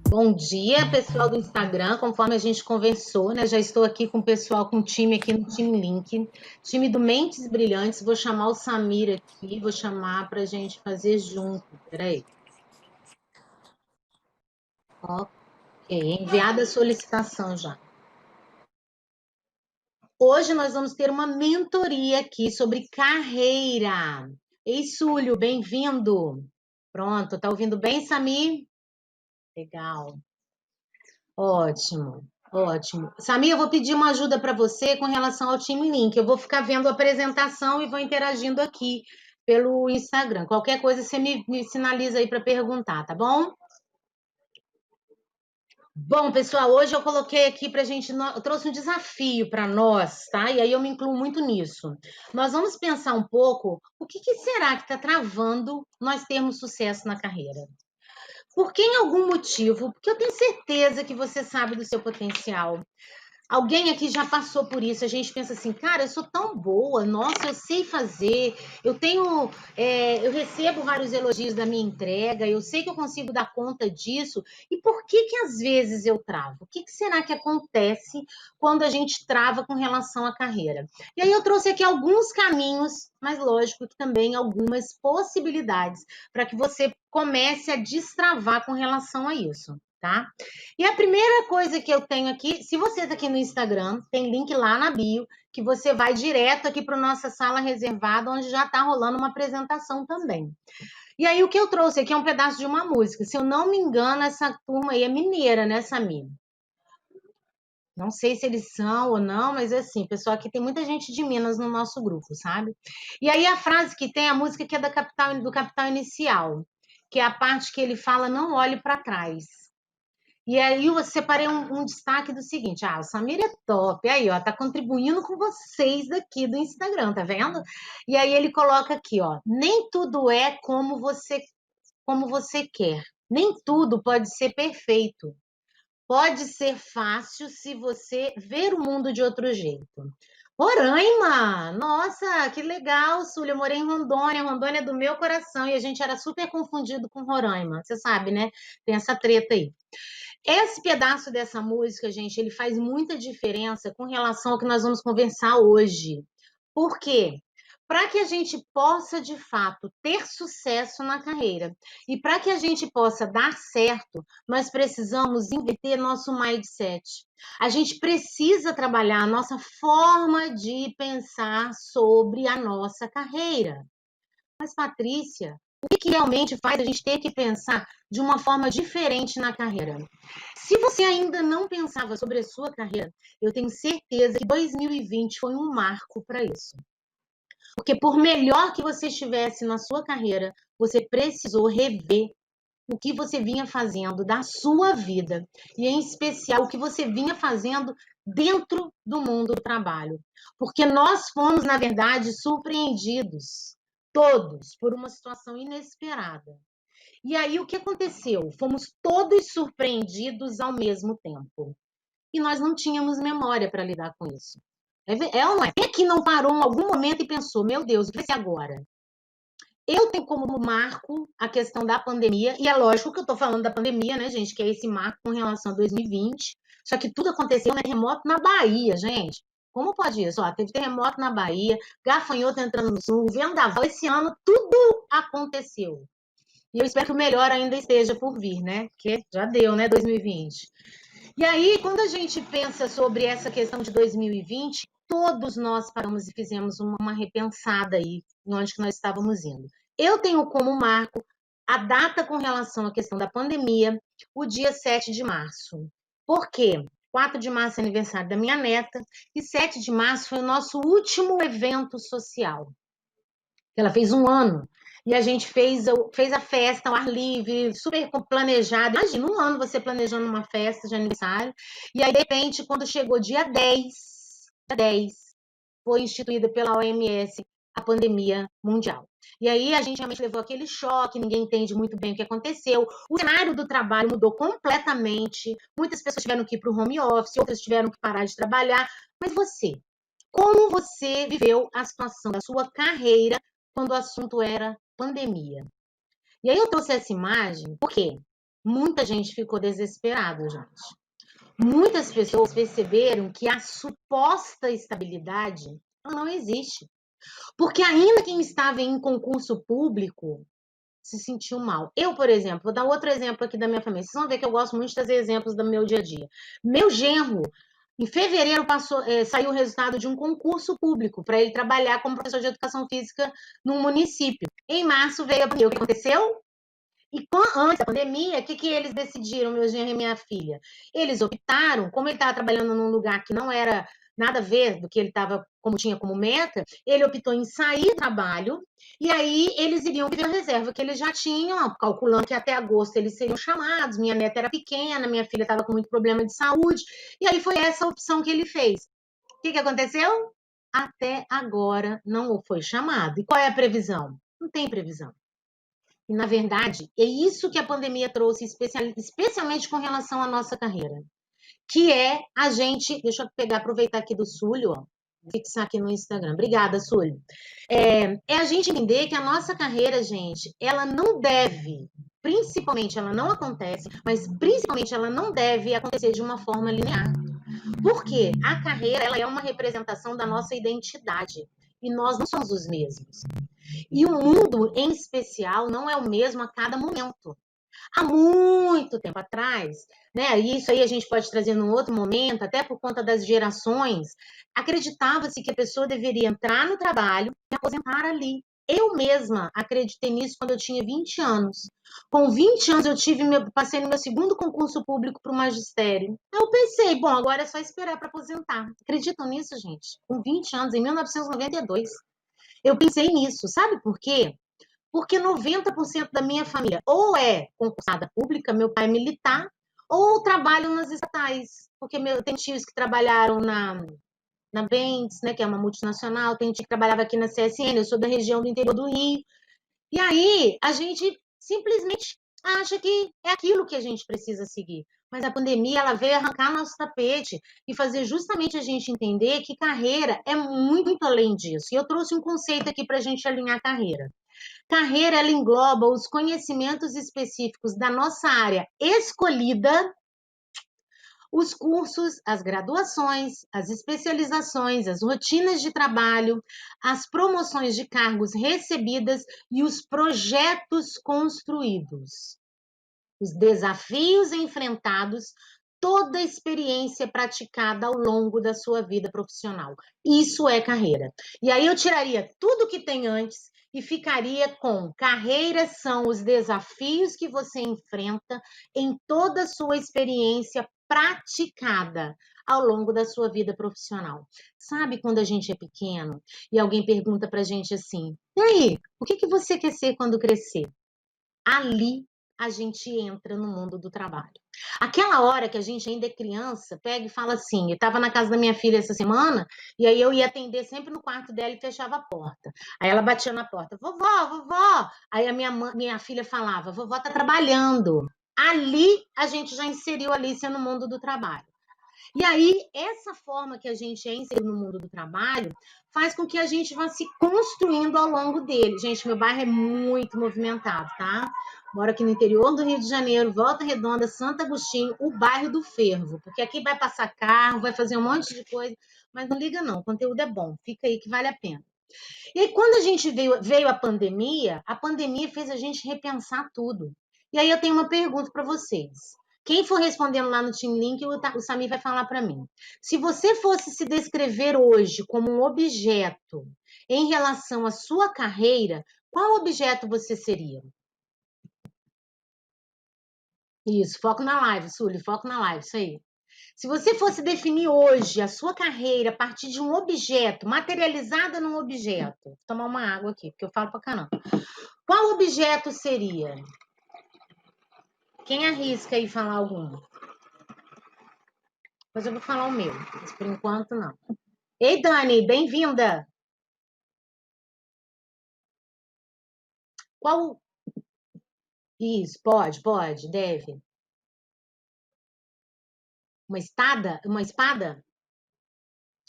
Bom dia, pessoal do Instagram. Conforme a gente conversou, né? Já estou aqui com o pessoal, com o time aqui no Time Link, time do Mentes Brilhantes. Vou chamar o Samir aqui, vou chamar para a gente fazer junto. Peraí. Ok, enviada a solicitação já. Hoje nós vamos ter uma mentoria aqui sobre carreira. Ei, Súlio, bem-vindo. Pronto, tá ouvindo bem, Samir? Legal. Ótimo, ótimo. Samir, eu vou pedir uma ajuda para você com relação ao Time Link. Eu vou ficar vendo a apresentação e vou interagindo aqui pelo Instagram. Qualquer coisa você me sinaliza aí para perguntar, tá bom? Bom, pessoal, hoje eu coloquei aqui para a gente, eu trouxe um desafio para nós, tá? E aí eu me incluo muito nisso. Nós vamos pensar um pouco o que será que está travando nós termos sucesso na carreira. Porque em algum motivo, porque eu tenho certeza que você sabe do seu potencial. Alguém aqui já passou por isso. A gente pensa assim, cara, eu sou tão boa, nossa, eu sei fazer, eu recebo vários elogios da minha entrega, eu sei que eu consigo dar conta disso. E por que que às vezes eu travo? O que que será que acontece quando a gente trava com relação à carreira? E aí eu trouxe aqui alguns caminhos, mas lógico que também algumas possibilidades para que você comece a destravar com relação a isso, tá? E a primeira coisa que eu tenho aqui, se você está aqui no Instagram, tem link lá na bio, que você vai direto aqui para nossa sala reservada, onde já está rolando uma apresentação também. E aí o que eu trouxe aqui é um pedaço de uma música. Se eu não me engano, essa turma aí é mineira, né, Samir? Não sei se eles são ou não, mas assim, pessoal, aqui tem muita gente de Minas no nosso grupo, sabe? E aí a frase que tem, a música que é do Capital Inicial, que é a parte que ele fala, não olhe para trás. E aí eu separei um destaque do seguinte, o Samir é top, aí ó, tá contribuindo com vocês daqui do Instagram, tá vendo? E aí ele coloca aqui, ó, nem tudo é como você quer, nem tudo pode ser perfeito, pode ser fácil se você ver o mundo de outro jeito. Roraima! Nossa, que legal, Súlia. Eu morei em Rondônia. Rondônia é do meu coração e a gente era super confundido com Roraima. Você sabe, né? Tem essa treta aí. Esse pedaço dessa música, gente, ele faz muita diferença com relação ao que nós vamos conversar hoje. Por quê? Para que a gente possa, de fato, ter sucesso na carreira e para que a gente possa dar certo, nós precisamos inverter nosso mindset. A gente precisa trabalhar a nossa forma de pensar sobre a nossa carreira. Mas, Patrícia, o que realmente faz a gente ter que pensar de uma forma diferente na carreira? Se você ainda não pensava sobre a sua carreira, eu tenho certeza que 2020 foi um marco para isso. Porque por melhor que você estivesse na sua carreira, você precisou rever o que você vinha fazendo da sua vida e, em especial, o que você vinha fazendo dentro do mundo do trabalho. Porque nós fomos, na verdade, surpreendidos, todos, por uma situação inesperada. E aí, o que aconteceu? Fomos todos surpreendidos ao mesmo tempo. E nós não tínhamos memória para lidar com isso. É ou não é? Quem aqui não parou em algum momento e pensou, meu Deus, o que vai ser agora? Eu tenho como marco a questão da pandemia, e é lógico que eu estou falando da pandemia, né, gente, que é esse marco com relação a 2020, só que tudo aconteceu, né, terremoto na Bahia, gente. Como pode isso? Ó, teve terremoto na Bahia, gafanhoto entrando no sul, vendaval, esse ano tudo aconteceu. E eu espero que o melhor ainda esteja por vir, né? Porque já deu, né, 2020. E aí, quando a gente pensa sobre essa questão de 2020, todos nós paramos e fizemos uma repensada aí, em onde que nós estávamos indo. Eu tenho como marco a data com relação à questão da pandemia, o dia 7 de março. Por quê? 4 de março é aniversário da minha neta e 7 de março foi o nosso último evento social. Ela fez um ano. E a gente fez a festa ao ar livre, super planejada. Imagina, um ano você planejando uma festa de aniversário. E aí, de repente, quando chegou dia 10, foi instituída pela OMS a pandemia mundial. E aí a gente realmente levou aquele choque, ninguém entende muito bem o que aconteceu. O cenário do trabalho mudou completamente. Muitas pessoas tiveram que ir para o home office, outras tiveram que parar de trabalhar. Mas você, como você viveu a situação da sua carreira quando o assunto era pandemia? E aí eu trouxe essa imagem porque muita gente ficou desesperada, gente. Muitas pessoas perceberam que a suposta estabilidade não existe. Porque ainda quem estava em concurso público se sentiu mal. Eu, por exemplo, vou dar outro exemplo aqui da minha família. Vocês vão ver que eu gosto muito de trazer exemplos do meu dia a dia. Meu genro, em fevereiro, saiu o resultado de um concurso público para ele trabalhar como professor de educação física num município. Em março veio a pandemia. O que aconteceu? E antes da pandemia, o que eles decidiram, meu genro e minha filha? Eles optaram, como ele estava trabalhando num lugar que não era nada a ver do que ele estava, como tinha como meta, ele optou em sair do trabalho, e aí eles iriam viver a reserva que eles já tinham, calculando que até agosto eles seriam chamados, minha neta era pequena, minha filha estava com muito problema de saúde, e aí foi essa a opção que ele fez. O que aconteceu? Até agora não foi chamado. E qual é a previsão? Não tem previsão. E, na verdade, é isso que a pandemia trouxe, especialmente com relação à nossa carreira. Que é a gente. Deixa eu pegar, aproveitar aqui do Súlio, ó, fixar aqui no Instagram. Obrigada, Súlio. É a gente entender que a nossa carreira, gente, ela não deve, principalmente ela não acontece, mas principalmente ela não deve acontecer de uma forma linear. Porque a carreira ela é uma representação da nossa identidade. E nós não somos os mesmos. E o mundo, em especial, não é o mesmo a cada momento. Há muito tempo atrás, né? E isso aí a gente pode trazer num outro momento, até por conta das gerações, acreditava-se que a pessoa deveria entrar no trabalho e aposentar ali. Eu mesma acreditei nisso quando eu tinha 20 anos. Com 20 anos eu passei no meu segundo concurso público para o magistério. Eu pensei, bom, agora é só esperar para aposentar. Acreditam nisso, gente? Com 20 anos, em 1992. Eu pensei nisso, sabe por quê? Porque 90% da minha família ou é concursada pública, meu pai é militar, ou trabalham nas estatais. Porque tem tios que trabalharam na Bentes, né, que é uma multinacional, tem tio que trabalhava aqui na CSN, eu sou da região do interior do Rio. E aí a gente simplesmente acha que é aquilo que a gente precisa seguir. Mas a pandemia ela veio arrancar nosso tapete e fazer justamente a gente entender que carreira é muito, muito além disso. E eu trouxe um conceito aqui para a gente alinhar a carreira. Carreira, ela engloba os conhecimentos específicos da nossa área escolhida, os cursos, as graduações, as especializações, as rotinas de trabalho, as promoções de cargos recebidas e os projetos construídos, os desafios enfrentados, toda a experiência praticada ao longo da sua vida profissional. Isso é carreira. E aí eu tiraria tudo que tem antes e ficaria com carreiras são os desafios que você enfrenta em toda a sua experiência praticada ao longo da sua vida profissional. Sabe quando a gente é pequeno e alguém pergunta pra gente assim: "E aí, o que você quer ser quando crescer?" Ali a gente entra no mundo do trabalho. Aquela hora que a gente ainda é criança, pega e fala assim, eu estava na casa da minha filha essa semana, e aí eu ia atender sempre no quarto dela e fechava a porta. Aí ela batia na porta, vovó, vovó. Aí a minha filha falava, vovó tá trabalhando. Ali a gente já inseriu a Alicia no mundo do trabalho. E aí, essa forma que a gente é inserido no mundo do trabalho faz com que a gente vá se construindo ao longo dele. Gente, meu bairro é muito movimentado, tá? Moro aqui no interior do Rio de Janeiro, Volta Redonda, Santo Agostinho, o bairro do Fervo. Porque aqui vai passar carro, vai fazer um monte de coisa, mas não liga não, o conteúdo é bom, fica aí que vale a pena. E aí, quando a gente veio a pandemia fez a gente repensar tudo. E aí eu tenho uma pergunta para vocês. Quem for respondendo lá no Team Link, o Samir vai falar para mim. Se você fosse se descrever hoje como um objeto em relação à sua carreira, qual objeto você seria? Isso, foco na live, Sully, foco na live, isso aí. Se você fosse definir hoje a sua carreira a partir de um objeto, materializada num objeto, vou tomar uma água aqui, porque eu falo pra caramba. Qual objeto seria? Quem arrisca aí falar algum? Depois eu vou falar o meu, mas por enquanto não. Ei, Dani, bem-vinda! Qual? Isso, pode, deve. Uma espada? Uma espada?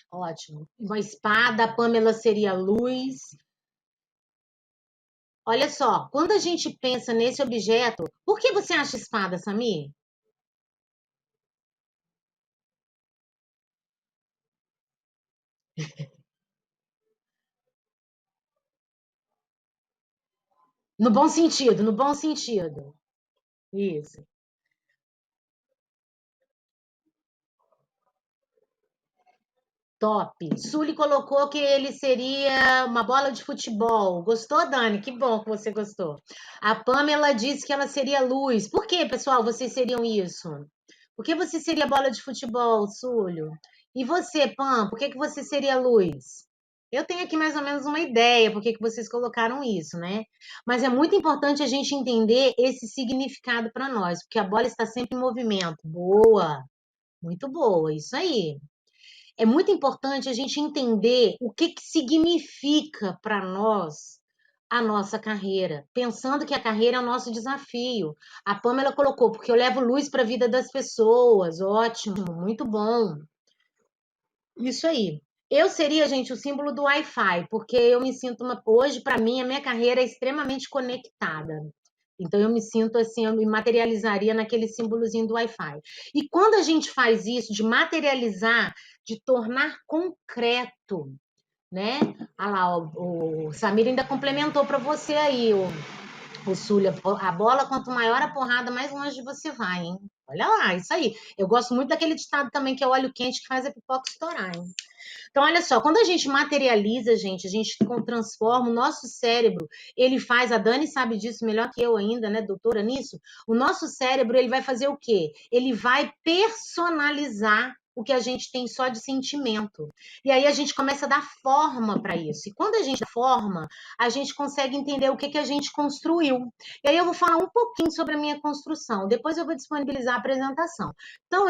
Ótimo. Uma espada, a Pamela seria luz. Olha só, quando a gente pensa nesse objeto, por que você acha espada, Samir? No bom sentido, no bom sentido. Isso. Top. Sully colocou que ele seria uma bola de futebol. Gostou, Dani? Que bom que você gostou. A Pamela disse que ela seria luz. Por que, pessoal, vocês seriam isso? Por que você seria bola de futebol, Súlio? E você, Pam, por que que você seria luz? Eu tenho aqui mais ou menos uma ideia por que que vocês colocaram isso, né? Mas é muito importante a gente entender esse significado para nós, porque a bola está sempre em movimento. Boa, muito boa, isso aí. É muito importante a gente entender o que significa para nós a nossa carreira, pensando que a carreira é o nosso desafio. A Pamela colocou, porque eu levo luz para a vida das pessoas. Ótimo, muito bom. Isso aí. Eu seria, gente, o símbolo do Wi-Fi, porque eu me sinto hoje, para mim, a minha carreira é extremamente conectada. Então eu me sinto assim, eu me materializaria naquele símbolozinho do Wi-Fi. E quando a gente faz isso, de materializar, de tornar concreto, né? Ah lá, o Samir ainda complementou para você aí, o Súlia, a bola, quanto maior a porrada, mais longe você vai, hein? Olha lá, isso aí. Eu gosto muito daquele ditado também, que é o óleo quente que faz a pipoca estourar, hein? Então, olha só, quando a gente materializa, gente, a gente transforma o nosso cérebro, ele faz, a Dani sabe disso melhor que eu ainda, né, doutora nisso, o nosso cérebro, ele vai fazer o quê? Ele vai personalizar o que a gente tem só de sentimento. E aí a gente começa a dar forma para isso. E quando a gente dá forma, a gente consegue entender o que, que a gente construiu. E aí eu vou falar um pouquinho sobre a minha construção. Depois eu vou disponibilizar a apresentação. Então,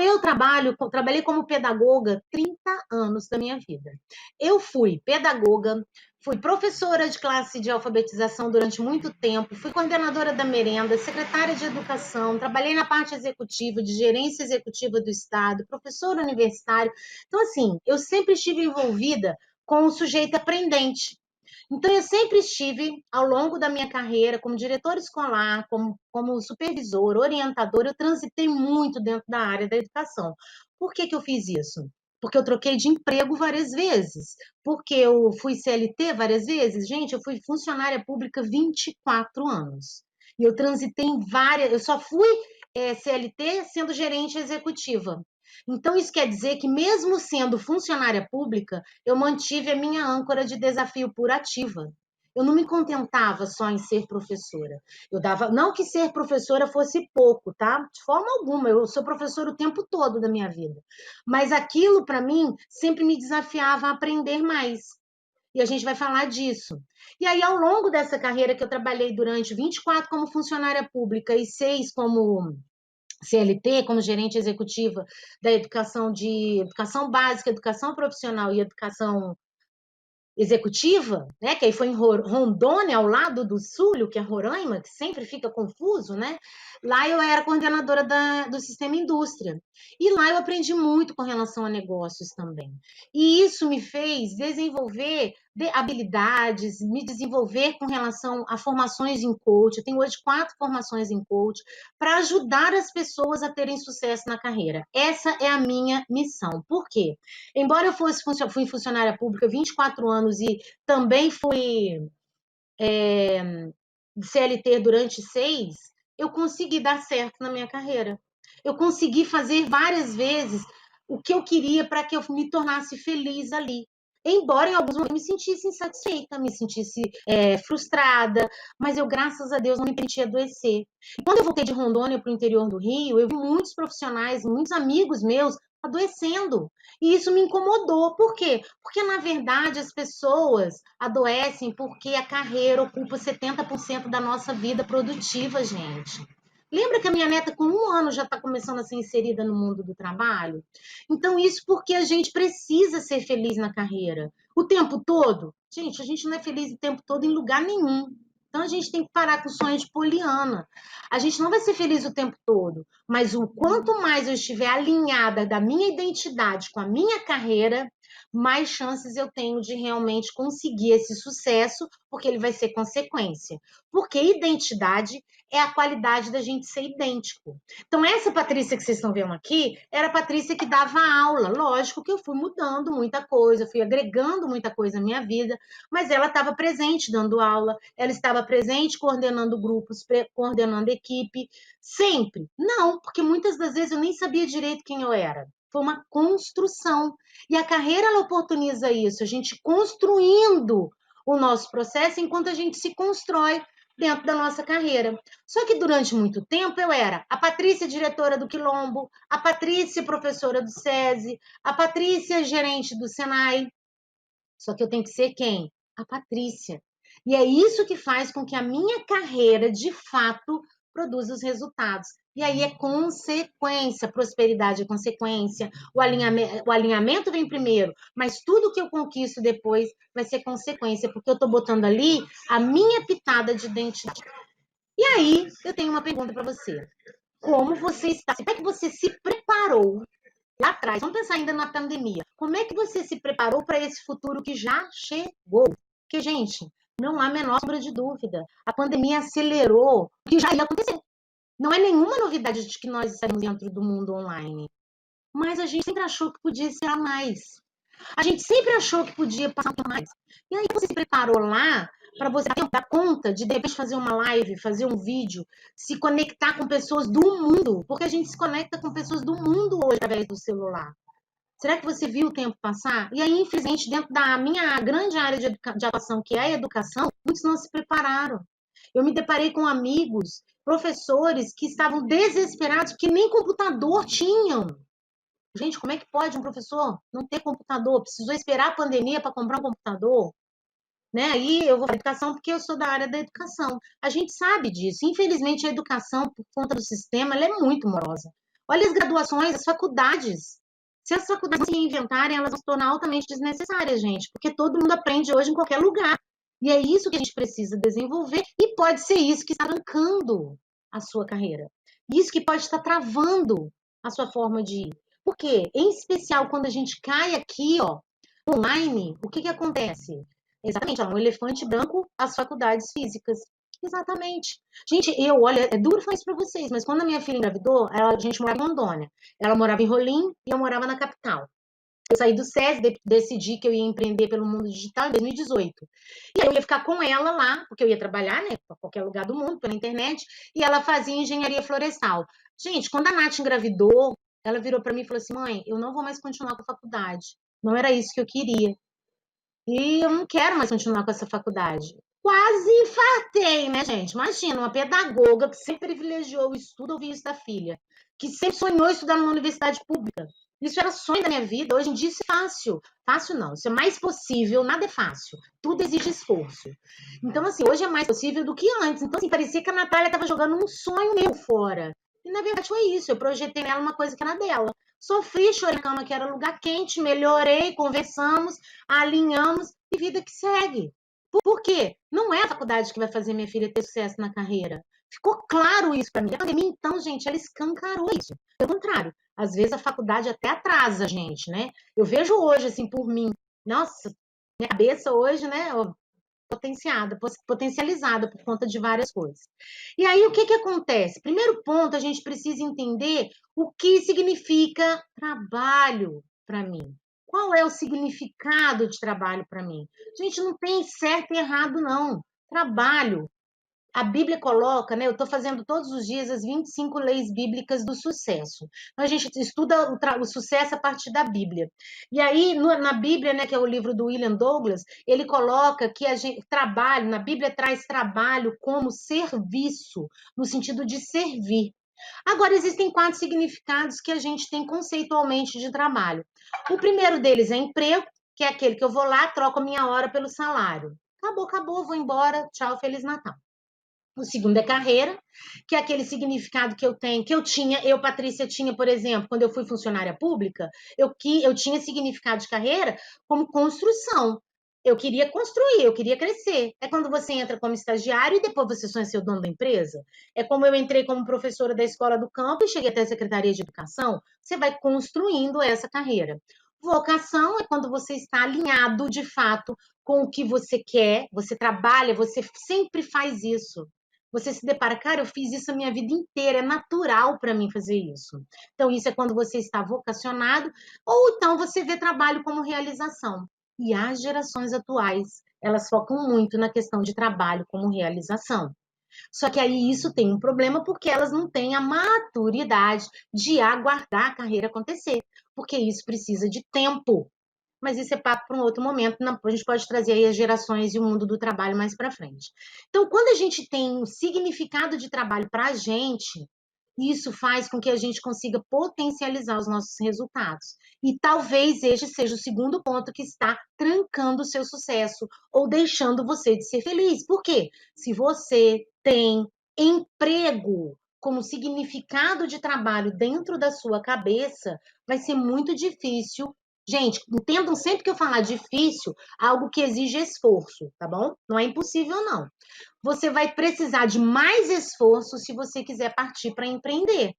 trabalhei como pedagoga 30 anos da minha vida. Eu fui pedagoga, fui professora de classe de alfabetização durante muito tempo, fui coordenadora da merenda, secretária de educação, trabalhei na parte executiva, de gerência executiva do Estado, professora universitária. Então, assim, eu sempre estive envolvida com o sujeito aprendente. Então, eu sempre estive, ao longo da minha carreira, como diretora escolar, como supervisora, orientadora, eu transitei muito dentro da área da educação. Por que que eu fiz isso? Porque eu troquei de emprego várias vezes. Porque eu fui CLT várias vezes. Gente, eu fui funcionária pública 24 anos. E eu transitei em várias. Eu só fui CLT sendo gerente executiva. Então, isso quer dizer que, mesmo sendo funcionária pública, eu mantive a minha âncora de desafio por ativa. Eu não me contentava só em ser professora. Eu dava, não que ser professora fosse pouco, tá? De forma alguma, eu sou professora o tempo todo da minha vida. Mas aquilo, para mim, sempre me desafiava a aprender mais. E a gente vai falar disso. E aí, ao longo dessa carreira que eu trabalhei durante 24 como funcionária pública e 6 como CLT, como gerente executiva da educação de educação básica, educação profissional e educação executiva, né? Que aí foi em Rondônia, ao lado do Sul, que é Roraima, que sempre fica confuso, né? Lá eu era coordenadora do sistema indústria. E lá eu aprendi muito com relação a negócios também. E isso me fez desenvolver habilidades, me desenvolver com relação a formações em coach. Eu tenho hoje 4 formações em coach para ajudar as pessoas a terem sucesso na carreira. Essa é a minha missão. Por quê? Embora eu fui funcionária pública 24 anos e também fui CLT durante 6, eu consegui dar certo na minha carreira. Eu consegui fazer várias vezes o que eu queria para que eu me tornasse feliz ali. Embora em alguns momentos eu me sentisse insatisfeita, me sentisse frustrada, mas eu, graças a Deus, não me permiti adoecer. E quando eu voltei de Rondônia para o interior do Rio, eu vi muitos profissionais, muitos amigos meus adoecendo. E isso me incomodou. Por quê? Porque, na verdade, as pessoas adoecem porque a carreira ocupa 70% da nossa vida produtiva, gente. Lembra que a minha neta, com 1 ano, já está começando a ser inserida no mundo do trabalho? Então, isso porque a gente precisa ser feliz na carreira. O tempo todo? Gente, a gente não é feliz o tempo todo em lugar nenhum. Então a gente tem que parar com o sonho de poliana. A gente não vai ser feliz o tempo todo, mas o quanto mais eu estiver alinhada da minha identidade com a minha carreira, mais chances eu tenho de realmente conseguir esse sucesso, porque ele vai ser consequência. Porque identidade é a qualidade da gente ser idêntico. Então, essa Patrícia que vocês estão vendo aqui, era a Patrícia que dava aula. Lógico que eu fui mudando muita coisa, fui agregando muita coisa na minha vida, mas ela estava presente dando aula, ela estava presente coordenando grupos, coordenando equipe, sempre. Não, porque muitas das vezes eu nem sabia direito quem eu era. Foi uma construção. E a carreira, ela oportuniza isso, a gente construindo o nosso processo enquanto a gente se constrói dentro da nossa carreira. Só que durante muito tempo eu era a Patrícia, diretora do Quilombo, a Patrícia, professora do SESI, a Patrícia, gerente do Senai. Só que eu tenho que ser quem? A Patrícia. E é isso que faz com que a minha carreira, de fato, produza os resultados. E aí é consequência, prosperidade é consequência, o alinhamento vem primeiro, mas tudo que eu conquisto depois vai ser consequência, porque eu estou botando ali a minha pitada de identidade. E aí, eu tenho uma pergunta para você. Como você está? Como é que você se preparou lá atrás? Vamos pensar ainda na pandemia. Como é que você se preparou para esse futuro que já chegou? Porque, gente, não há a menor sombra de dúvida. A pandemia acelerou o que já ia acontecer. Não é nenhuma novidade de que nós estamos dentro do mundo online. Mas a gente sempre achou que podia ser a mais. A gente sempre achou que podia passar por mais. E aí você se preparou lá para você dar conta de repente fazer uma live, fazer um vídeo, se conectar com pessoas do mundo, porque a gente se conecta com pessoas do mundo hoje através do celular. Será que você viu o tempo passar? E aí, infelizmente, dentro da minha grande área de atuação, que é a educação, muitos não se prepararam. Eu me deparei com amigos, professores que estavam desesperados porque nem computador tinham. Gente, como é que pode um professor não ter computador? Precisou esperar a pandemia para comprar um computador? Né? Aí eu vou para a educação porque eu sou da área da educação. A gente sabe disso. Infelizmente, a educação, por conta do sistema, ela é muito morosa. Olha as graduações, as faculdades. Se as faculdades não se reinventarem, elas vão se tornar altamente desnecessárias, gente, porque todo mundo aprende hoje em qualquer lugar. E é isso que a gente precisa desenvolver, e pode ser isso que está arrancando a sua carreira. Isso que pode estar travando a sua forma de ir. Porque, em especial, quando a gente cai aqui, ó, online, o que que acontece? Exatamente, ó, um elefante branco, as faculdades físicas. Exatamente. Gente, olha, é duro falar isso para vocês, mas quando a minha filha engravidou, a gente morava em Rondônia. Ela morava em Rolim e eu morava na capital. Eu saí do SESI, decidi que eu ia empreender pelo mundo digital em 2018. E aí eu ia ficar com ela lá, porque eu ia trabalhar, né, para qualquer lugar do mundo, pela internet, e ela fazia engenharia florestal. Gente, quando a Nath engravidou, ela virou para mim e falou assim: mãe, eu não vou mais continuar com a faculdade. Não era isso que eu queria. E eu não quero mais continuar com essa faculdade. Quase infartei, né, gente? Imagina, uma pedagoga que sempre privilegiou o estudo, ouvir isso da filha, que sempre sonhou estudar numa universidade pública. Isso era sonho da minha vida. Hoje em dia isso é fácil. Fácil não, isso é mais possível, nada é fácil. Tudo exige esforço. Então, assim, hoje é mais possível do que antes. Então, assim, parecia que a Natália estava jogando um sonho meu fora. E, na verdade, foi isso. Eu projetei nela uma coisa que era dela. Sofri, chorei na cama, que era lugar quente, melhorei, conversamos, alinhamos e vida que segue. Por quê? Não é a faculdade que vai fazer minha filha ter sucesso na carreira. Ficou claro isso para mim. A pandemia, então, gente, ela escancarou isso. Pelo contrário, às vezes a faculdade até atrasa a gente, né? Eu vejo hoje, assim, por mim. Nossa, minha cabeça hoje, né? Potencializada por conta de várias coisas. E aí, o que que acontece? Primeiro ponto, a gente precisa entender o que significa trabalho para mim. Qual é o significado de trabalho para mim? Gente, não tem certo e errado, não. Trabalho. A Bíblia coloca, né? Eu estou fazendo todos os dias as 25 leis bíblicas do sucesso. Então, a gente estuda o sucesso a partir da Bíblia. E aí, na Bíblia, né, que é o livro do William Douglas, ele coloca que a gente, trabalho, na Bíblia traz trabalho como serviço, no sentido de servir. Agora, existem 4 significados que a gente tem conceitualmente de trabalho. O primeiro deles é emprego, que é aquele que eu vou lá, troco a minha hora pelo salário. Acabou, acabou, vou embora, tchau, Feliz Natal. O segundo é carreira, que é aquele significado que eu tenho, que eu tinha, eu, Patrícia, tinha, por exemplo, quando eu fui funcionária pública, eu tinha significado de carreira como construção. Eu queria construir, eu queria crescer. É quando você entra como estagiário e depois você sonha ser o dono da empresa. É como eu entrei como professora da escola do campo e cheguei até a Secretaria de Educação. Você vai construindo essa carreira. Vocação é quando você está alinhado de fato com o que você quer, você trabalha, você sempre faz isso. Você se depara, cara, eu fiz isso a minha vida inteira, é natural para mim fazer isso. Então, isso é quando você está vocacionado, ou então você vê trabalho como realização. E as gerações atuais, elas focam muito na questão de trabalho como realização. Só que aí isso tem um problema porque elas não têm a maturidade de aguardar a carreira acontecer, porque isso precisa de tempo. Mas isso é papo para um outro momento, a gente pode trazer aí as gerações e o mundo do trabalho mais para frente. Então, quando a gente tem um significado de trabalho para a gente, isso faz com que a gente consiga potencializar os nossos resultados. E talvez este seja o segundo ponto que está trancando o seu sucesso ou deixando você de ser feliz. Por quê? Se você tem emprego como significado de trabalho dentro da sua cabeça, vai ser muito difícil. Gente, entendam sempre que eu falar difícil, algo que exige esforço, tá bom? Não é impossível, não. Você vai precisar de mais esforço se você quiser partir para empreender.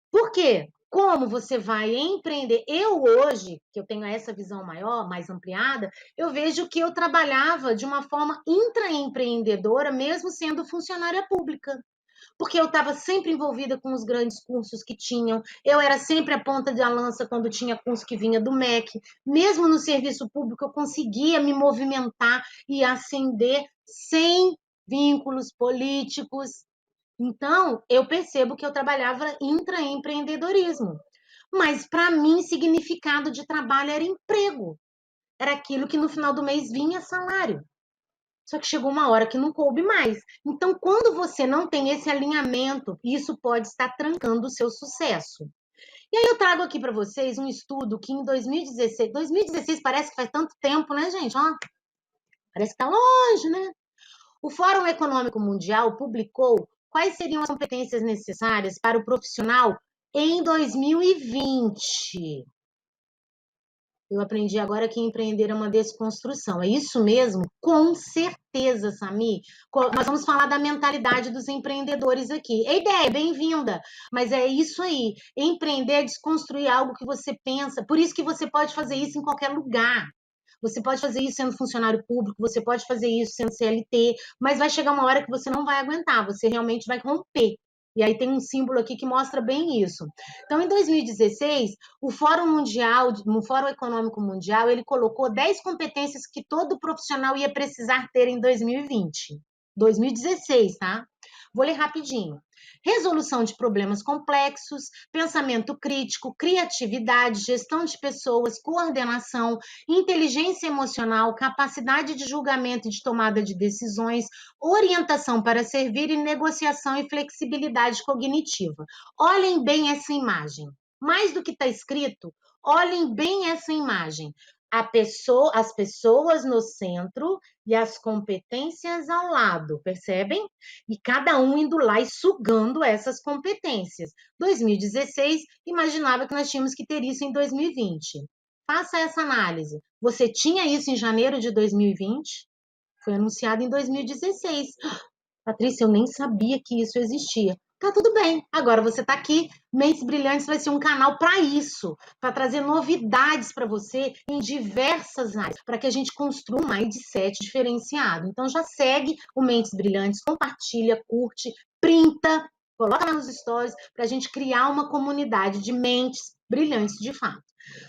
Por quê? Como você vai empreender? Eu hoje, que eu tenho essa visão maior, mais ampliada, eu vejo que eu trabalhava de uma forma intraempreendedora, mesmo sendo funcionária pública. Porque eu estava sempre envolvida com os grandes cursos que tinham, eu era sempre a ponta da lança quando tinha curso que vinha do MEC, mesmo no serviço público eu conseguia me movimentar e ascender sem vínculos políticos. Então, eu percebo que eu trabalhava intraempreendedorismo. Mas, para mim, significado de trabalho era emprego. Era aquilo que no final do mês vinha salário. Só que chegou uma hora que não coube mais. Então, quando você não tem esse alinhamento, isso pode estar trancando o seu sucesso. E aí eu trago aqui para vocês um estudo que em 2016 parece que faz tanto tempo, né, gente? Ó, parece que está longe, né? O Fórum Econômico Mundial publicou quais seriam as competências necessárias para o profissional em 2020. Eu aprendi agora que empreender é uma desconstrução. É isso mesmo? Com certeza, Sami. Nós vamos falar da mentalidade dos empreendedores aqui. É ideia, bem-vinda. Mas é isso aí. Empreender é desconstruir algo que você pensa. Por isso que você pode fazer isso em qualquer lugar. Você pode fazer isso sendo funcionário público, você pode fazer isso sendo CLT, mas vai chegar uma hora que você não vai aguentar, você realmente vai romper. E aí tem um símbolo aqui que mostra bem isso. Então, em 2016, o Fórum Mundial, no Fórum Econômico Mundial, ele colocou 10 competências que todo profissional ia precisar ter em 2020. 2016, tá? Vou ler rapidinho. Resolução de problemas complexos, pensamento crítico, criatividade, gestão de pessoas, coordenação, inteligência emocional, capacidade de julgamento e de tomada de decisões, orientação para servir e negociação e flexibilidade cognitiva. Olhem bem essa imagem. Mais do que está escrito, olhem bem essa imagem. As pessoas no centro e as competências ao lado, percebem? E cada um indo lá e sugando essas competências. 2016, imaginava que nós tínhamos que ter isso em 2020. Faça essa análise. Você tinha isso em janeiro de 2020? Foi anunciado em 2016. Patrícia, eu nem sabia que isso existia. Tá tudo bem. Agora você está aqui. Mentes Brilhantes vai ser um canal para isso, para trazer novidades para você em diversas áreas, para que a gente construa um mindset diferenciado. Então já segue o Mentes Brilhantes, compartilha, curte, printa, coloca lá nos stories para a gente criar uma comunidade de mentes brilhantes de fato.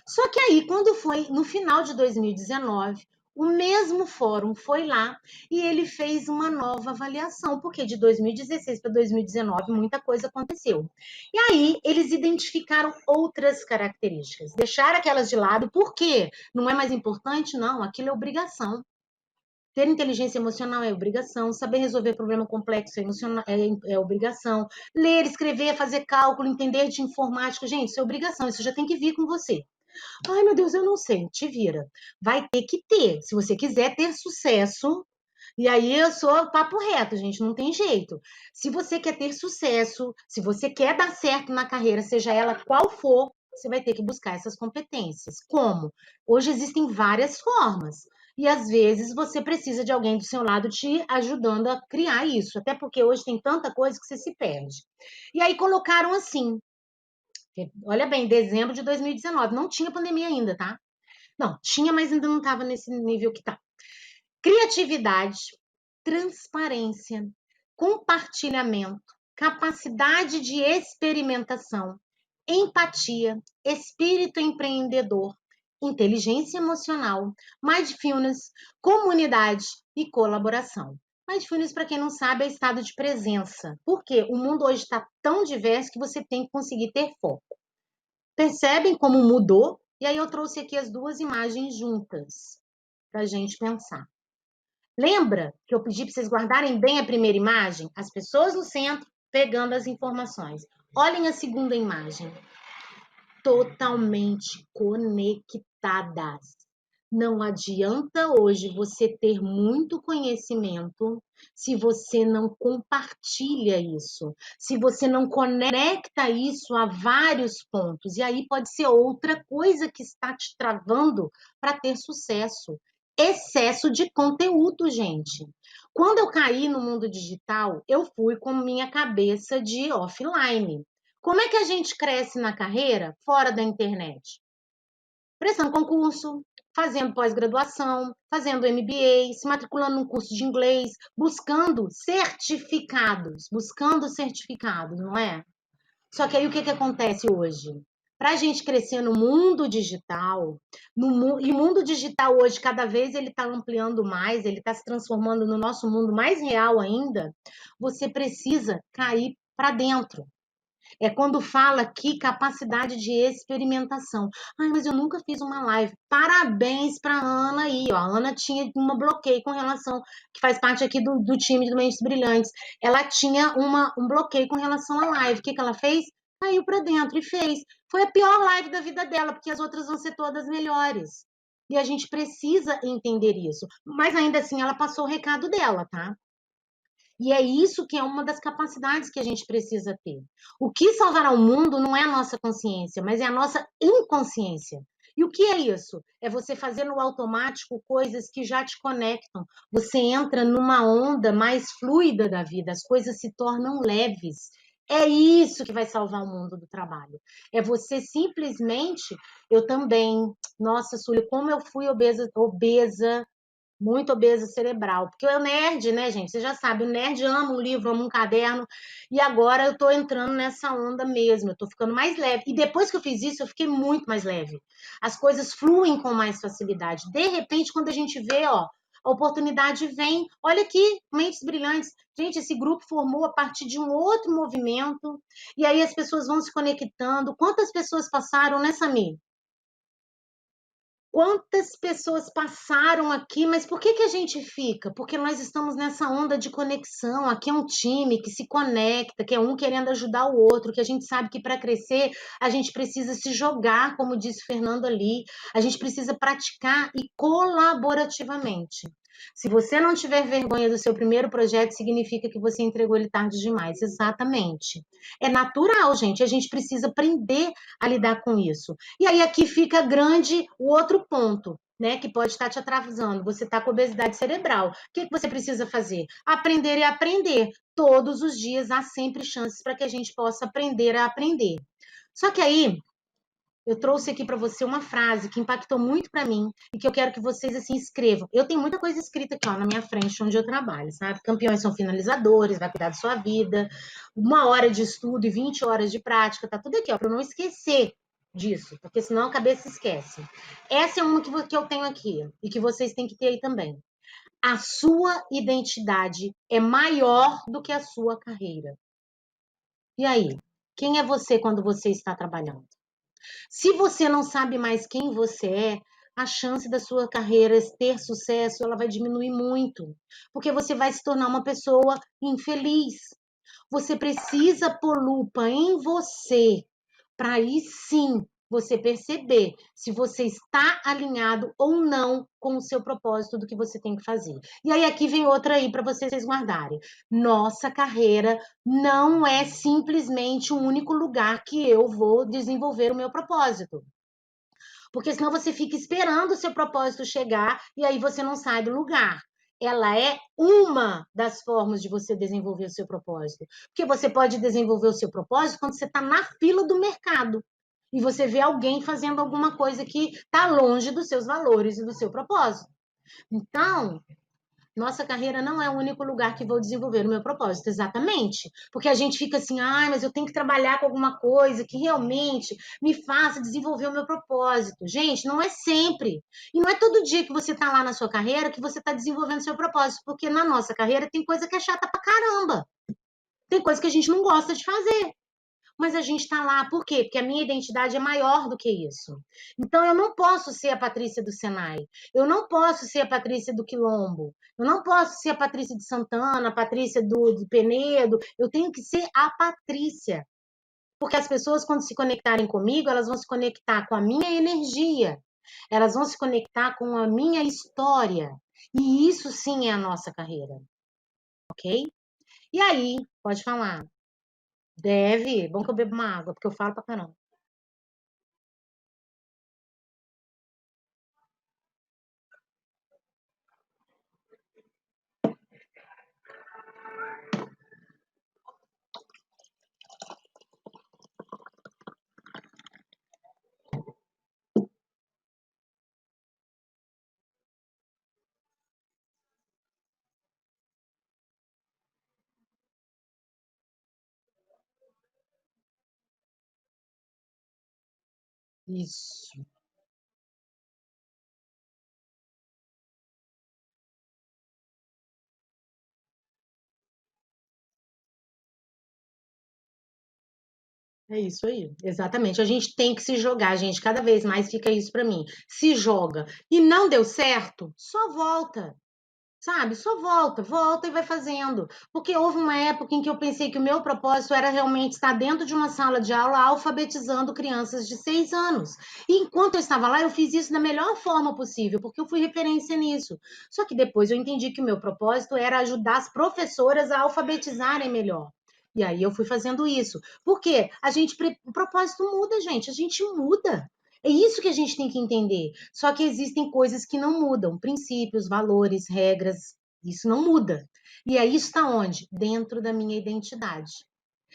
Só que aí, quando foi no final de 2019, o mesmo fórum foi lá e ele fez uma nova avaliação, porque de 2016 para 2019 muita coisa aconteceu. E aí eles identificaram outras características, deixaram aquelas de lado, por quê? Não é mais importante? Não, aquilo é obrigação. Ter inteligência emocional é obrigação, saber resolver problema complexo é obrigação, ler, escrever, fazer cálculo, entender de informática, gente, isso é obrigação, isso já tem que vir com você. Ai, meu Deus, eu não sei. Te vira. Vai ter que ter. Se você quiser ter sucesso, e aí eu sou papo reto, gente, não tem jeito. Se você quer ter sucesso, se você quer dar certo na carreira, seja ela qual for, você vai ter que buscar essas competências. Como? Hoje existem várias formas. E às vezes você precisa de alguém do seu lado te ajudando a criar isso, até porque hoje tem tanta coisa que você se perde. E aí colocaram assim, olha bem, dezembro de 2019, não tinha pandemia ainda, tá? Não, tinha, mas ainda não estava nesse nível que tá. Criatividade, transparência, compartilhamento, capacidade de experimentação, empatia, espírito empreendedor, inteligência emocional, mindfulness, comunidade e colaboração. Mindfulness, para quem não sabe, é estado de presença. Porque o mundo hoje está tão diverso que você tem que conseguir ter foco. Percebem como mudou? E aí eu trouxe aqui as duas imagens juntas para a gente pensar. Lembra que eu pedi para vocês guardarem bem a primeira imagem? As pessoas no centro pegando as informações. Olhem a segunda imagem. Totalmente conectadas. Não adianta hoje você ter muito conhecimento se você não compartilha isso, se você não conecta isso a vários pontos. E aí pode ser outra coisa que está te travando para ter sucesso. Excesso de conteúdo, gente. Quando eu caí no mundo digital, eu fui com minha cabeça de offline. Como é que a gente cresce na carreira fora da internet? Prestando concurso, fazendo pós-graduação, fazendo MBA, se matriculando num curso de inglês, buscando certificados, não é? Só que aí o que acontece hoje? Para a gente crescer no mundo digital, e o mundo digital hoje, cada vez ele está ampliando mais, ele está se transformando no nosso mundo mais real ainda, você precisa cair para dentro. É quando fala aqui capacidade de experimentação. Ai, mas eu nunca fiz uma live. Parabéns para a Ana aí, ó. A Ana tinha um bloqueio com relação, que faz parte aqui do time do Mentes Brilhantes. Ela tinha um bloqueio com relação à live. O que ela fez? Caiu para dentro e fez. Foi a pior live da vida dela, porque as outras vão ser todas melhores. E a gente precisa entender isso. Mas ainda assim, ela passou o recado dela, tá? E é isso que é uma das capacidades que a gente precisa ter. O que salvará o mundo não é a nossa consciência, mas é a nossa inconsciência. E o que é isso? É você fazer no automático coisas que já te conectam. Você entra numa onda mais fluida da vida, as coisas se tornam leves. É isso que vai salvar o mundo do trabalho. É você simplesmente, eu também, nossa, Súlio, como eu fui obesa muito obesa cerebral. Porque o nerd, né, gente? Você já sabe, o nerd ama um livro, ama um caderno. E agora eu tô entrando nessa onda mesmo. Eu tô ficando mais leve. E depois que eu fiz isso, eu fiquei muito mais leve. As coisas fluem com mais facilidade. De repente, quando a gente vê, ó, a oportunidade vem. Olha aqui, Mentes Brilhantes. Gente, esse grupo formou a partir de um outro movimento. E aí as pessoas vão se conectando. Quantas pessoas passaram, né, Samir? Quantas pessoas passaram aqui, mas por que a gente fica? Porque nós estamos nessa onda de conexão. Aqui é um time que se conecta, que é um querendo ajudar o outro, que a gente sabe que para crescer a gente precisa se jogar, como disse Fernando ali, a gente precisa praticar e colaborativamente. Se você não tiver vergonha do seu primeiro projeto, significa que você entregou ele tarde demais. Exatamente. É natural, gente. A gente precisa aprender a lidar com isso. E aí aqui fica grande o outro ponto, né, que pode estar te atrasando. Você está com obesidade cerebral. O que você precisa fazer? Aprender e aprender. Todos os dias há sempre chances para que a gente possa aprender a aprender. Só que aí eu trouxe aqui para você uma frase que impactou muito para mim e que eu quero que vocês assim escrevam. Eu tenho muita coisa escrita aqui, ó, na minha frente, onde eu trabalho, sabe? Campeões são finalizadores, vai cuidar da sua vida, 1 hora de estudo e 20 horas de prática, tá tudo aqui, ó, para eu não esquecer disso, porque senão a cabeça esquece. Essa é uma que eu tenho aqui e que vocês têm que ter aí também. A sua identidade é maior do que a sua carreira. E aí? Quem é você quando você está trabalhando? Se você não sabe mais quem você é, a chance da sua carreira ter sucesso, ela vai diminuir muito, porque você vai se tornar uma pessoa infeliz. Você precisa pôr lupa em você, para aí sim você perceber se você está alinhado ou não com o seu propósito do que você tem que fazer. E aí aqui vem outra aí para vocês guardarem. Nossa carreira não é simplesmente o único lugar que eu vou desenvolver o meu propósito. Porque senão você fica esperando o seu propósito chegar e aí você não sai do lugar. Ela é uma das formas de você desenvolver o seu propósito. Porque você pode desenvolver o seu propósito quando você está na fila do mercado e você vê alguém fazendo alguma coisa que está longe dos seus valores e do seu propósito. Então, nossa carreira não é o único lugar que vou desenvolver o meu propósito, exatamente. Porque a gente fica assim, mas eu tenho que trabalhar com alguma coisa que realmente me faça desenvolver o meu propósito. Gente, não é sempre. E não é todo dia que você está lá na sua carreira que você está desenvolvendo o seu propósito, porque na nossa carreira tem coisa que é chata pra caramba. Tem coisa que a gente não gosta de fazer. Mas a gente está lá, por quê? Porque a minha identidade é maior do que isso. Então, eu não posso ser a Patrícia do Senai, eu não posso ser a Patrícia do Quilombo, eu não posso ser a Patrícia de Santana, a Patrícia do Penedo, eu tenho que ser a Patrícia. Porque as pessoas, quando se conectarem comigo, elas vão se conectar com a minha energia, elas vão se conectar com a minha história. E isso sim é a nossa carreira, ok? E aí, pode falar. Deve. Bom que eu bebo uma água, porque eu falo pra caramba. Isso. É isso aí. Exatamente. A gente tem que se jogar, gente. Cada vez mais fica isso para mim. Se joga. E não deu certo, só volta. Sabe? Só volta, volta e vai fazendo. Porque houve uma época em que eu pensei que o meu propósito era realmente estar dentro de uma sala de aula alfabetizando crianças de 6 anos. E enquanto eu estava lá, eu fiz isso da melhor forma possível, porque eu fui referência nisso. Só que depois eu entendi que o meu propósito era ajudar as professoras a alfabetizarem melhor. E aí eu fui fazendo isso. Por quê? O propósito muda, gente. A gente muda. É isso que a gente tem que entender. Só que existem coisas que não mudam, princípios, valores, regras, isso não muda. E aí está onde? Dentro da minha identidade.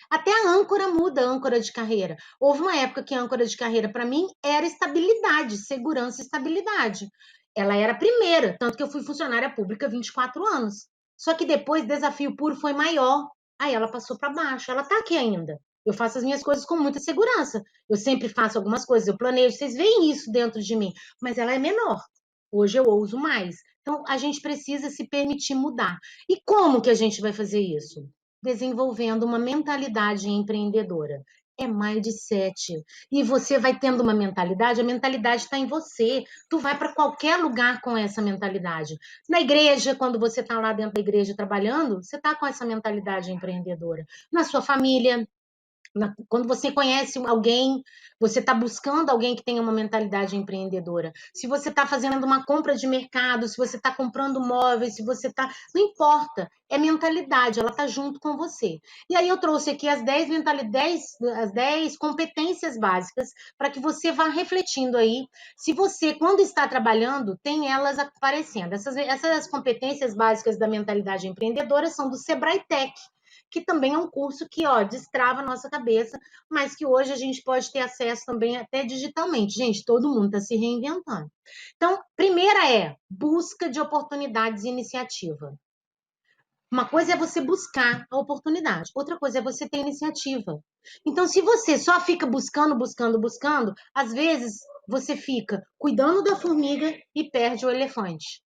Até a âncora muda, a âncora de carreira. Houve uma época que a âncora de carreira para mim era estabilidade, segurança e estabilidade. Ela era a primeira, tanto que eu fui funcionária pública 24 anos. Só que depois desafio puro foi maior. Aí ela passou para baixo. Ela está aqui ainda. Eu faço as minhas coisas com muita segurança. Eu sempre faço algumas coisas, eu planejo, vocês veem isso dentro de mim, mas ela é menor. Hoje eu ouso mais. Então a gente precisa se permitir mudar. E como que a gente vai fazer isso? Desenvolvendo uma mentalidade empreendedora. É mindset. E você vai tendo uma mentalidade, a mentalidade está em você. Tu vai para qualquer lugar com essa mentalidade. Na igreja, quando você está lá dentro da igreja trabalhando, você está com essa mentalidade empreendedora. Na sua família, quando você conhece alguém, você está buscando alguém que tenha uma mentalidade empreendedora. Se você está fazendo uma compra de mercado, se você está comprando móveis, se você está. Não importa, é mentalidade, ela está junto com você. E aí eu trouxe aqui as 10 as 10 competências básicas para que você vá refletindo aí. Se você, quando está trabalhando, tem elas aparecendo. Essas competências básicas da mentalidade empreendedora são do Sebrae Tech, que também é um curso que, destrava a nossa cabeça, mas que hoje a gente pode ter acesso também até digitalmente. Gente, todo mundo está se reinventando. Então, primeira é busca de oportunidades e iniciativa. Uma coisa é você buscar a oportunidade, outra coisa é você ter iniciativa. Então, se você só fica buscando, buscando, buscando, às vezes você fica cuidando da formiga e perde o elefante.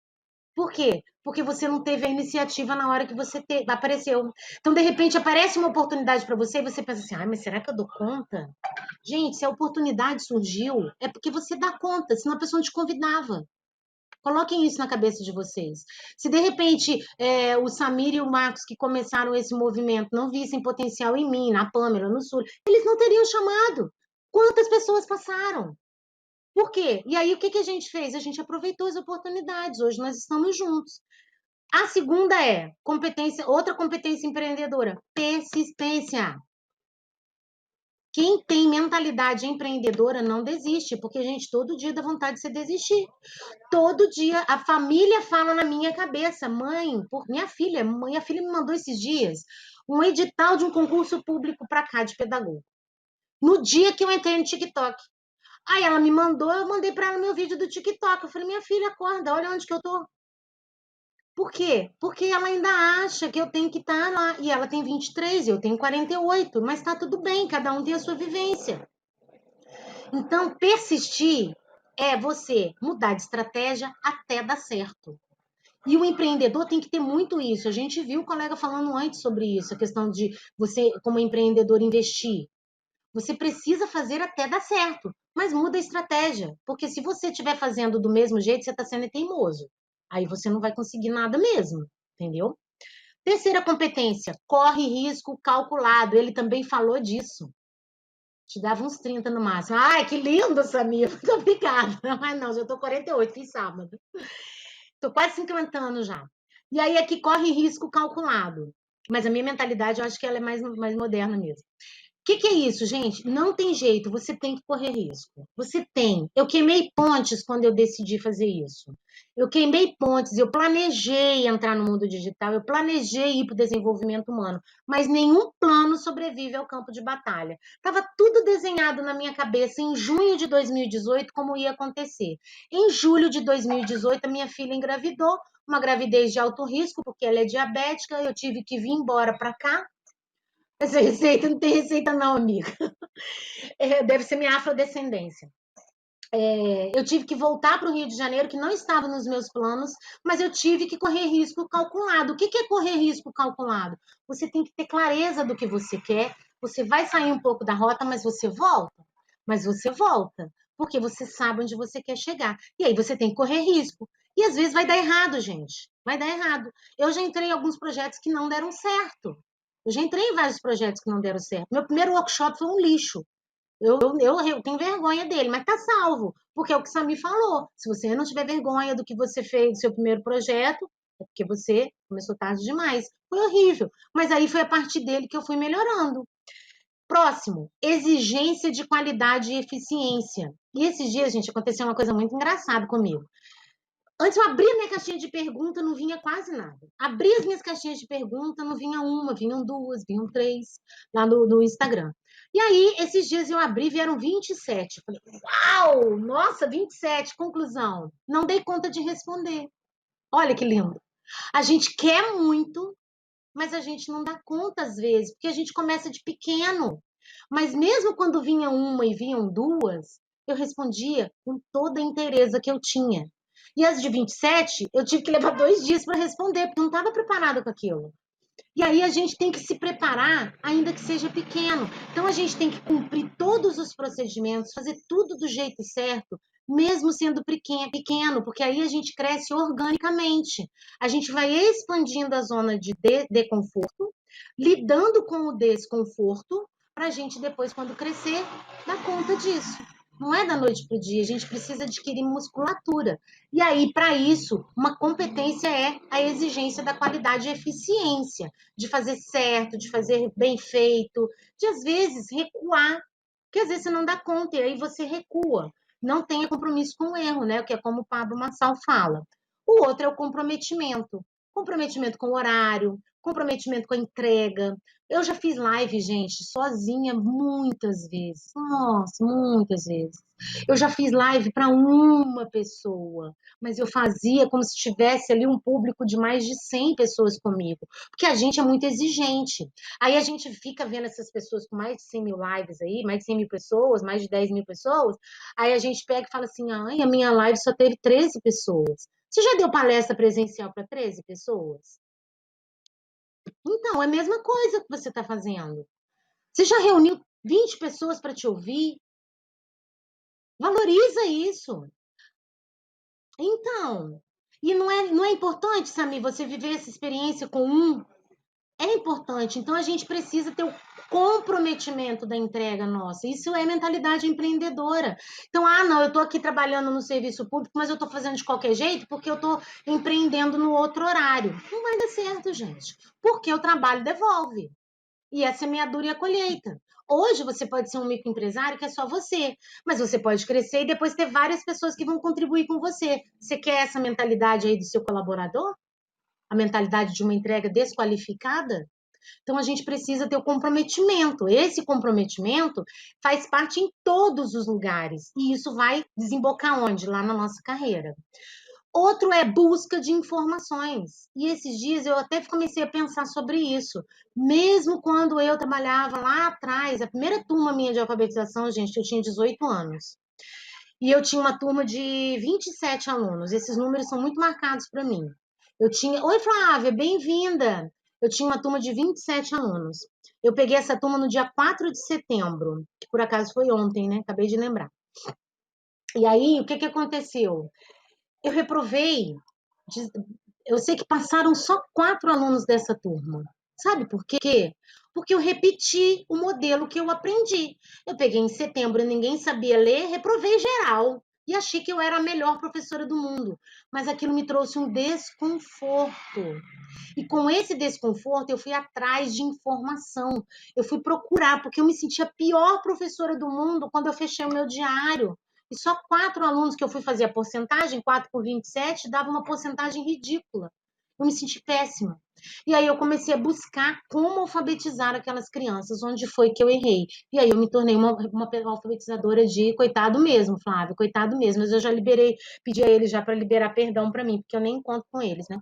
Por quê? Porque você não teve a iniciativa na hora que apareceu. Então, de repente, aparece uma oportunidade para você e você pensa assim: mas será que eu dou conta? Gente, se a oportunidade surgiu, é porque você dá conta, senão a pessoa não te convidava. Coloquem isso na cabeça de vocês. Se de repente o Samir e o Marcos, que começaram esse movimento, não vissem potencial em mim, na Pâmela, no Sul, eles não teriam chamado. Quantas pessoas passaram? Por quê? E aí, o que a gente fez? A gente aproveitou as oportunidades. Hoje nós estamos juntos. A segunda é outra competência empreendedora, persistência. Quem tem mentalidade empreendedora não desiste, porque, gente, todo dia dá vontade de você desistir. Todo dia a família fala na minha cabeça, mãe, minha filha me mandou esses dias um edital de um concurso público para cá de pedagogo. No dia que eu entrei no TikTok. Aí ela me mandou, eu mandei para ela meu vídeo do TikTok. Eu falei, minha filha, acorda, olha onde que eu tô. Por quê? Porque ela ainda acha que eu tenho que estar lá. E ela tem 23, eu tenho 48, mas tá tudo bem, cada um tem a sua vivência. Então, persistir é você mudar de estratégia até dar certo. E o empreendedor tem que ter muito isso. A gente viu o colega falando antes sobre isso, a questão de você, como empreendedor, investir. Você precisa fazer até dar certo, mas muda a estratégia. Porque se você estiver fazendo do mesmo jeito, você está sendo teimoso. Aí você não vai conseguir nada mesmo, entendeu? Terceira competência, corre risco calculado. Ele também falou disso. Te dava uns 30 no máximo. Ai, que lindo, Samir. Muito obrigada. Mas não, já tô 48, fiz sábado. Tô quase 50 anos já. E aí aqui corre risco calculado. Mas a minha mentalidade, eu acho que ela é mais moderna mesmo. Que é isso, gente? Não tem jeito, você tem que correr risco. Você tem. Eu queimei pontes quando eu decidi fazer isso. Eu queimei pontes, eu planejei entrar no mundo digital, eu planejei ir para o desenvolvimento humano, mas nenhum plano sobrevive ao campo de batalha. Estava tudo desenhado na minha cabeça em junho de 2018 como ia acontecer. Em julho de 2018, a minha filha engravidou, uma gravidez de alto risco, porque ela é diabética, eu tive que vir embora para cá. Essa receita não tem receita não, amiga. Deve ser minha afrodescendência. Eu tive que voltar para o Rio de Janeiro, que não estava nos meus planos, mas eu tive que correr risco calculado. O que é correr risco calculado? Você tem que ter clareza do que você quer, você vai sair um pouco da rota, mas você volta. Mas você volta, porque você sabe onde você quer chegar. E aí você tem que correr risco. E às vezes vai dar errado, gente. Vai dar errado. Eu já entrei em alguns projetos que não deram certo. Eu já entrei em vários projetos que não deram certo. Meu primeiro workshop foi um lixo. Eu tenho vergonha dele, mas tá salvo, porque é o que o Sami falou. Se você não tiver vergonha do que você fez do seu primeiro projeto, é porque você começou tarde demais. Foi horrível. Mas aí foi a partir dele que eu fui melhorando. Próximo, exigência de qualidade e eficiência. E esses dias, gente, aconteceu uma coisa muito engraçada comigo. Antes eu abria minha caixinha de pergunta, não vinha quase nada. Abria as minhas caixinhas de pergunta, não vinha uma, vinham duas, vinham três, lá no Instagram. E aí, esses dias eu abri, vieram 27. Eu falei, uau, nossa, 27, conclusão. Não dei conta de responder. Olha que lindo. A gente quer muito, mas a gente não dá conta às vezes, porque a gente começa de pequeno. Mas mesmo quando vinha uma e vinham duas, eu respondia com toda a inteireza que eu tinha. E as de 27, eu tive que levar 2 dias para responder, porque eu não estava preparada com aquilo. E aí a gente tem que se preparar, ainda que seja pequeno. Então a gente tem que cumprir todos os procedimentos, fazer tudo do jeito certo, mesmo sendo pequeno, porque aí a gente cresce organicamente. A gente vai expandindo a zona de conforto, lidando com o desconforto, para a gente depois, quando crescer, dar conta disso. Não é da noite para o dia, a gente precisa adquirir musculatura. E aí, para isso, uma competência é a exigência da qualidade e eficiência, de fazer certo, de fazer bem feito, de às vezes recuar, porque às vezes você não dá conta e aí você recua. Não tenha compromisso com o erro, né? Que é como o Pablo Marçal fala. O outro é o comprometimento. Comprometimento com o horário, comprometimento com a entrega. Eu já fiz live, gente, sozinha muitas vezes. Nossa, muitas vezes. Eu já fiz live para uma pessoa, mas eu fazia como se tivesse ali um público de mais de 100 pessoas comigo, porque a gente é muito exigente. Aí a gente fica vendo essas pessoas com mais de 100 mil lives aí, mais de 100 mil pessoas, mais de 10 mil pessoas, aí a gente pega e fala assim, ai, a minha live só teve 13 pessoas. Você já deu palestra presencial para 13 pessoas? Então, é a mesma coisa que você está fazendo. Você já reuniu 20 pessoas para te ouvir? Valoriza isso. Então, e não é importante, Sami, você viver essa experiência com um? É importante. Então, a gente precisa ter o comprometimento da entrega nossa. Isso é mentalidade empreendedora. Então, não, eu estou aqui trabalhando no serviço público, mas eu estou fazendo de qualquer jeito porque eu estou empreendendo no outro horário. Não vai dar certo, gente. Porque o trabalho devolve. E a semeadura e a colheita. Hoje você pode ser um microempresário que é só você, mas você pode crescer e depois ter várias pessoas que vão contribuir com você. Você quer essa mentalidade aí do seu colaborador? A mentalidade de uma entrega desqualificada? Então a gente precisa ter o comprometimento. Esse comprometimento faz parte em todos os lugares e isso vai desembocar onde? Lá na nossa carreira. Outro é busca de informações. E esses dias eu até comecei a pensar sobre isso. Mesmo quando eu trabalhava lá atrás, a primeira turma minha de alfabetização, gente, eu tinha 18 anos. E eu tinha uma turma de 27 alunos. Esses números são muito marcados para mim. Eu tinha. Oi, Flávia, bem-vinda! Eu tinha uma turma de 27 alunos. Eu peguei essa turma no dia 4 de setembro, que por acaso foi ontem, né? Acabei de lembrar. E aí, o que aconteceu? Eu reprovei. Eu sei que passaram só 4 alunos dessa turma. Sabe por quê? Porque eu repeti o modelo que eu aprendi. Eu peguei em setembro, ninguém sabia ler, reprovei geral. E achei que eu era a melhor professora do mundo. Mas aquilo me trouxe um desconforto. E com esse desconforto, eu fui atrás de informação. Eu fui procurar, porque eu me sentia a pior professora do mundo quando eu fechei o meu diário. E só 4 alunos que eu fui fazer a porcentagem, 4 por 27, dava uma porcentagem ridícula. Eu me senti péssima. E aí eu comecei a buscar como alfabetizar aquelas crianças, onde foi que eu errei. E aí eu me tornei uma alfabetizadora de coitado mesmo, Flávia, coitado mesmo. Mas eu já liberei, pedi a eles já para liberar perdão para mim, porque eu nem encontro com eles, né?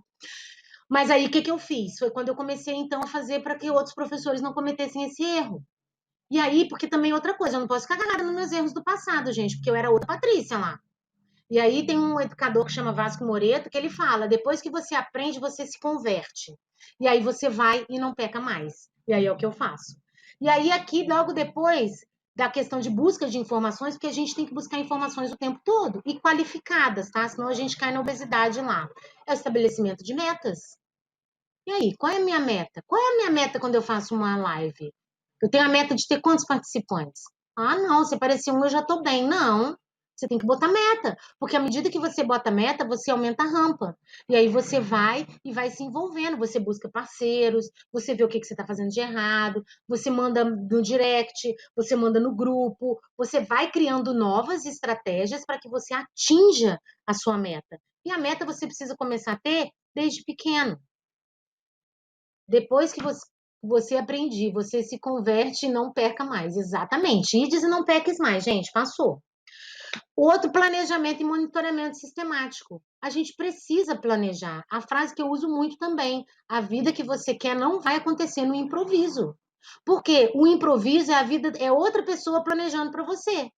Mas aí o que eu fiz? Foi quando eu comecei então a fazer para que outros professores não cometessem esse erro. E aí, porque também outra coisa, eu não posso ficar agarrada nos meus erros do passado, gente, porque eu era outra Patrícia lá. E aí tem um educador que chama Vasco Moreto, que ele fala, depois que você aprende, você se converte. E aí você vai e não peca mais. E aí é o que eu faço. E aí aqui, logo depois da questão de busca de informações, porque a gente tem que buscar informações o tempo todo e qualificadas, tá? Senão a gente cai na obesidade lá. É o estabelecimento de metas. E aí, qual é a minha meta? Qual é a minha meta quando eu faço uma live? Eu tenho a meta de ter quantos participantes? Ah, não, se aparecer um eu já tô bem. Não, você tem que botar meta, porque à medida que você bota meta, você aumenta a rampa. E aí você vai e vai se envolvendo, você busca parceiros, você vê o que você está fazendo de errado, você manda no direct, você manda no grupo, você vai criando novas estratégias para que você atinja a sua meta. E a meta você precisa começar a ter desde pequeno. Depois que você aprende, você se converte e não perca mais. Exatamente. Ides e não peques mais, gente. Passou. Outro, planejamento e monitoramento sistemático. A gente precisa planejar. A frase que eu uso muito também: a vida que você quer não vai acontecer no improviso. Porque o improviso é a vida, é outra pessoa planejando para você.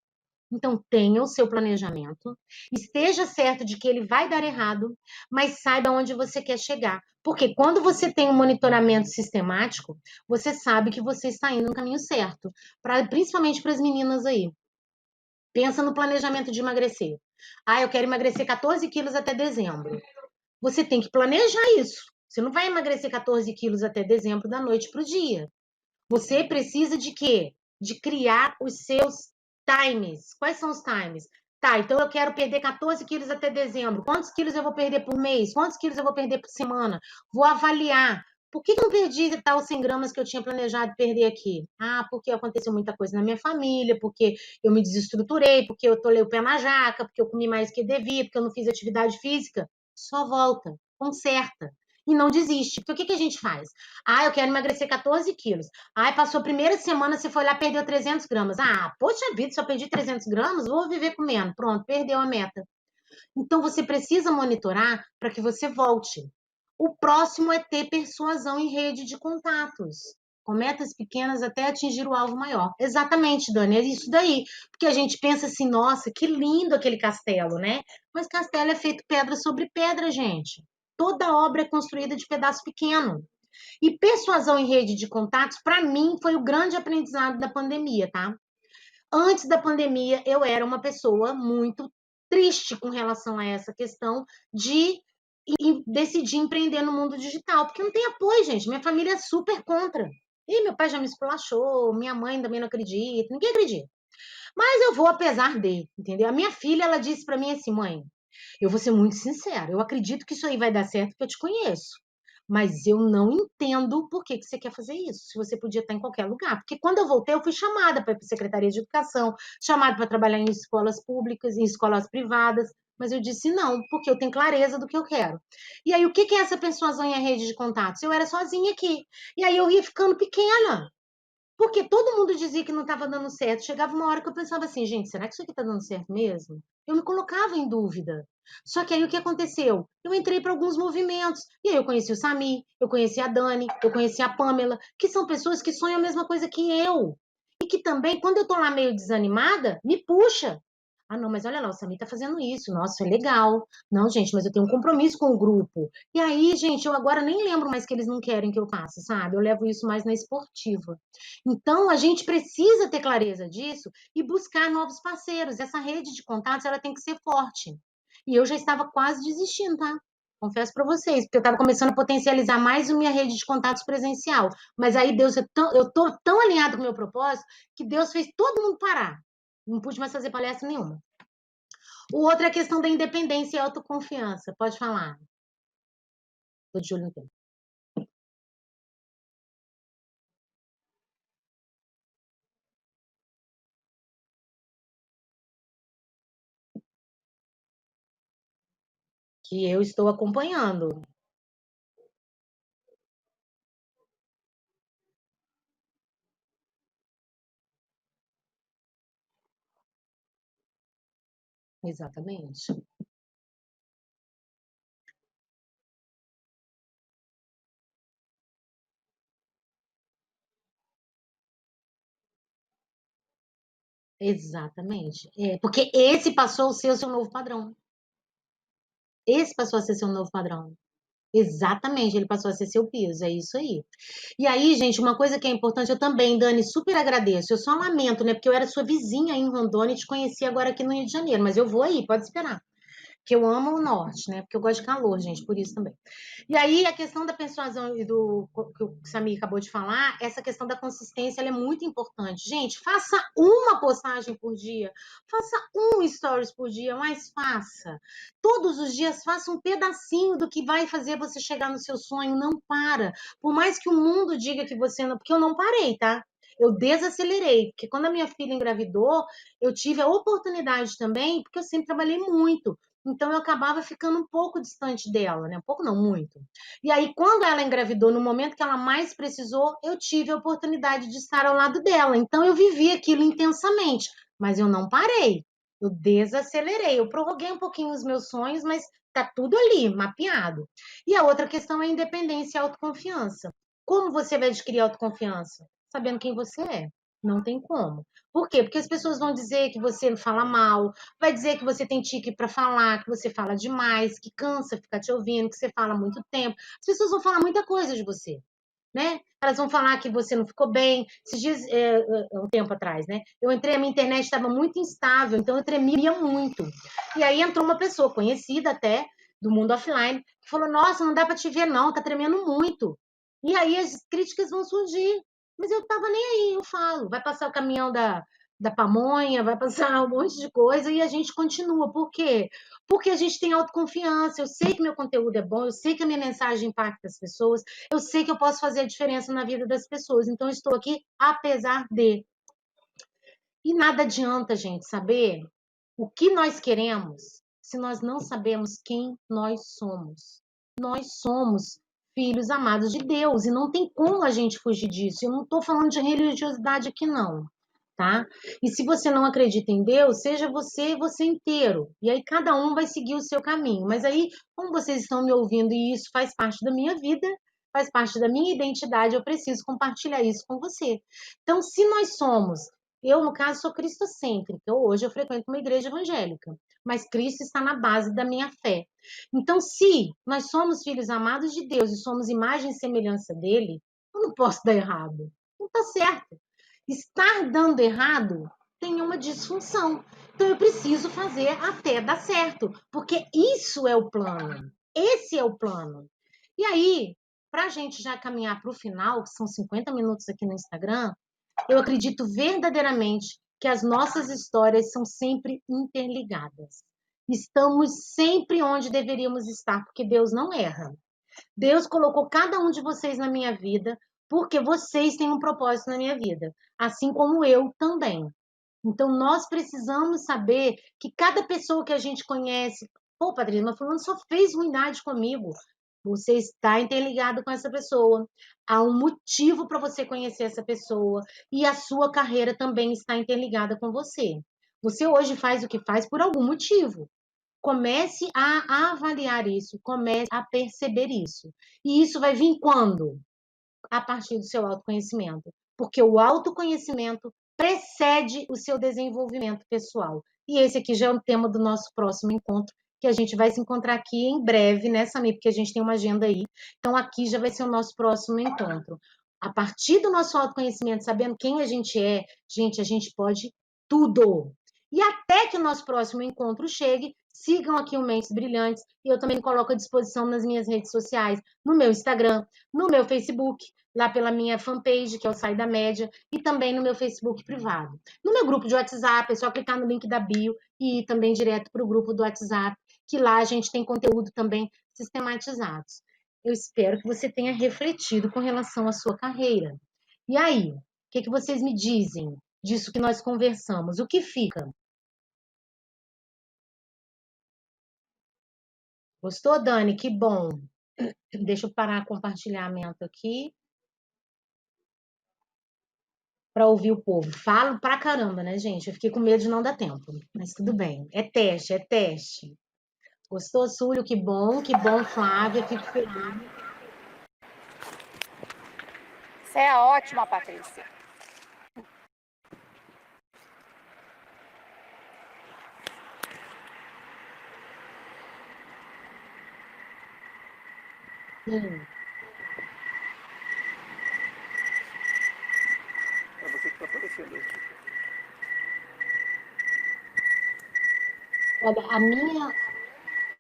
Então, tenha o seu planejamento, esteja certo de que ele vai dar errado, mas saiba onde você quer chegar. Porque quando você tem um monitoramento sistemático, você sabe que você está indo no caminho certo. Principalmente para as meninas aí. Pensa no planejamento de emagrecer. Ah, eu quero emagrecer 14 quilos até dezembro. Você tem que planejar isso. Você não vai emagrecer 14 quilos até dezembro da noite para o dia. Você precisa de quê? De criar os seus times. Quais são os times? Tá, então eu quero perder 14 quilos até dezembro. Quantos quilos eu vou perder por mês? Quantos quilos eu vou perder por semana? Vou avaliar. Por que eu não perdi tal 100 gramas que eu tinha planejado perder aqui? Ah, porque aconteceu muita coisa na minha família, porque eu me desestruturei, porque eu tolei o pé na jaca, porque eu comi mais que devia, porque eu não fiz atividade física. Só volta, conserta e não desiste. Porque o que a gente faz? Ah, eu quero emagrecer 14 quilos. Ah, passou a primeira semana, você foi lá, perdeu 300 gramas. Ah, poxa vida, só perdi 300 gramas, vou viver comendo. Pronto, perdeu a meta. Então, você precisa monitorar para que você volte. O próximo é ter persuasão em rede de contatos, com metas pequenas até atingir o alvo maior. Exatamente, Dani, é isso daí. Porque a gente pensa assim, nossa, que lindo aquele castelo, né? Mas castelo é feito pedra sobre pedra, gente. Toda obra é construída de pedaço pequeno. E persuasão em rede de contatos, para mim, foi o grande aprendizado da pandemia, tá? Antes da pandemia, eu era uma pessoa muito triste com relação a essa questão de decidir empreender no mundo digital, porque não tem apoio, gente. Minha família é super contra. E meu pai já me esculachou, minha mãe também não acredita, ninguém acredita. Mas eu vou apesar de, entendeu? A minha filha, ela disse para mim assim, mãe, eu vou ser muito sincera, eu acredito que isso aí vai dar certo porque eu te conheço. Mas eu não entendo por que que você quer fazer isso, se você podia estar em qualquer lugar. Porque quando eu voltei, eu fui chamada para ir para a Secretaria de Educação, chamada para trabalhar em escolas públicas, em escolas privadas, mas eu disse não, porque eu tenho clareza do que eu quero. E aí, o que que é essa persuasão em rede de contatos? Eu era sozinha aqui. E aí eu ia ficando pequena. Porque todo mundo dizia que não estava dando certo. Chegava uma hora que eu pensava assim, gente, será que isso aqui está dando certo mesmo? Eu me colocava em dúvida. Só que aí o que aconteceu? Eu entrei para alguns movimentos. E aí eu conheci o Sami, eu conheci a Dani, eu conheci a Pamela, que são pessoas que sonham a mesma coisa que eu. E que também, quando eu tô lá meio desanimada, me puxa. Ah, não, mas olha lá, o Sami tá fazendo isso. Nossa, é legal. Não, gente, mas eu tenho um compromisso com o grupo. E aí, gente, eu agora nem lembro mais que eles não querem que eu faça, sabe? Eu levo isso mais na esportiva. Então, a gente precisa ter clareza disso e buscar novos parceiros. Essa rede de contatos, ela tem que ser forte. E eu já estava quase desistindo, tá? Confesso para vocês, porque eu estava começando a potencializar mais a minha rede de contatos presencial. Mas aí Deus, eu tô tão alinhado com o meu propósito que Deus fez todo mundo parar. Não pude mais fazer palestra nenhuma. O outro é a questão da independência e autoconfiança. Pode falar. Tô de olho no tempo. Que eu estou acompanhando. Exatamente. Exatamente. É, porque esse passou a ser o seu novo padrão. Esse passou a ser seu novo padrão. Exatamente, ele passou a ser seu piso, é isso aí. E aí, gente, uma coisa que é importante, eu também, Dani, super agradeço. Eu só lamento, né? Porque eu era sua vizinha em Rondônia e te conheci agora aqui no Rio de Janeiro, mas eu vou aí, pode esperar. Que eu amo o norte, né? Porque eu gosto de calor, gente, por isso também. E aí, a questão da persuasão e do que o Samir acabou de falar, essa questão da consistência, ela é muito importante. Gente, faça uma postagem por dia, faça um stories por dia, mas faça. Todos os dias, faça um pedacinho do que vai fazer você chegar no seu sonho, não para. Por mais que o mundo diga que você não... Porque eu não parei, tá? Eu desacelerei, porque quando a minha filha engravidou, eu tive a oportunidade também, porque eu sempre trabalhei muito. Então eu acabava ficando um pouco distante dela, né? Um pouco não, muito. E aí, quando ela engravidou, no momento que ela mais precisou, eu tive a oportunidade de estar ao lado dela. Então eu vivi aquilo intensamente, mas eu não parei. Eu desacelerei, eu prorroguei um pouquinho os meus sonhos, mas tá tudo ali, mapeado. E a outra questão é a independência e a autoconfiança. Como você vai adquirir autoconfiança? Sabendo quem você é. Não tem como. Por quê? Porque as pessoas vão dizer que você fala mal, vai dizer que você tem tique para falar, que você fala demais, que cansa ficar te ouvindo, que você fala muito tempo. As pessoas vão falar muita coisa de você, né? Elas vão falar que você não ficou bem. Esses dias, um tempo atrás, né? Eu entrei, a minha internet estava muito instável, então eu tremia muito. E aí entrou uma pessoa conhecida até, do mundo offline, que falou: Nossa, não dá para te ver, não, tá tremendo muito. E aí as críticas vão surgir. Mas eu tava nem aí, eu falo. Vai passar o caminhão da pamonha, vai passar um monte de coisa e a gente continua. Por quê? Porque a gente tem autoconfiança. Eu sei que meu conteúdo é bom, eu sei que a minha mensagem impacta as pessoas, eu sei que eu posso fazer a diferença na vida das pessoas. Então, eu estou aqui apesar de. E nada adianta, gente, saber o que nós queremos se nós não sabemos quem nós somos. Nós somos filhos amados de Deus e não tem como a gente fugir disso. Eu não estou falando de religiosidade aqui, não. Tá? E se você não acredita em Deus, seja você você inteiro. E aí cada um vai seguir o seu caminho. Mas aí, como vocês estão me ouvindo e isso faz parte da minha vida, faz parte da minha identidade, eu preciso compartilhar isso com você. Então, se nós somos, eu no caso sou cristocêntrica, hoje eu frequento uma igreja evangélica, mas Cristo está na base da minha fé. Então, se nós somos filhos amados de Deus e somos imagem e semelhança dele, eu não posso dar errado. Não está certo. Estar dando errado tem uma disfunção. Então eu preciso fazer até dar certo, porque isso é o plano. Esse é o plano. E aí, para a gente já caminhar para o final, que são 50 minutos aqui no Instagram, eu acredito verdadeiramente que as nossas histórias são sempre interligadas. Estamos sempre onde deveríamos estar, porque Deus não erra. Deus colocou cada um de vocês na minha vida porque vocês têm um propósito na minha vida, assim como eu também. Então, nós precisamos saber que cada pessoa que a gente conhece, pô, Patrícia, mas fulano só fez ruindade comigo. Você está interligado com essa pessoa. Há um motivo para você conhecer essa pessoa e a sua carreira também está interligada com você. Você hoje faz o que faz por algum motivo. Comece a avaliar isso, comece a perceber isso. E isso vai vir quando? A partir do seu autoconhecimento. Porque o autoconhecimento precede o seu desenvolvimento pessoal. E esse aqui já é o tema do nosso próximo encontro, que a gente vai se encontrar aqui em breve, né, Samir? Porque a gente tem uma agenda aí. Então, aqui já vai ser o nosso próximo encontro. A partir do nosso autoconhecimento, sabendo quem a gente, a gente pode tudo. E até que o nosso próximo encontro chegue, sigam aqui o Mentes Brilhantes. E eu também coloco à disposição nas minhas redes sociais, no meu Instagram, no meu Facebook, lá pela minha fanpage, que é o Sai da Média, e também no meu Facebook privado. No meu grupo de WhatsApp, é só clicar no link da bio e ir também direto para o grupo do WhatsApp, que lá a gente tem conteúdo também sistematizados. Eu espero que você tenha refletido com relação à sua carreira. E aí, o que vocês me dizem disso que nós conversamos? O que fica? Gostou, Dani? Que bom. Deixa eu parar o compartilhamento aqui para ouvir o povo. Falo pra caramba, né, gente? Eu fiquei com medo de não dar tempo, mas tudo bem. É teste, é teste. Gostou, Súlio? Que bom, Flávia. Fico feliz. Você é ótima, Patrícia. Sim. É você que está aparecendo aí. Olha,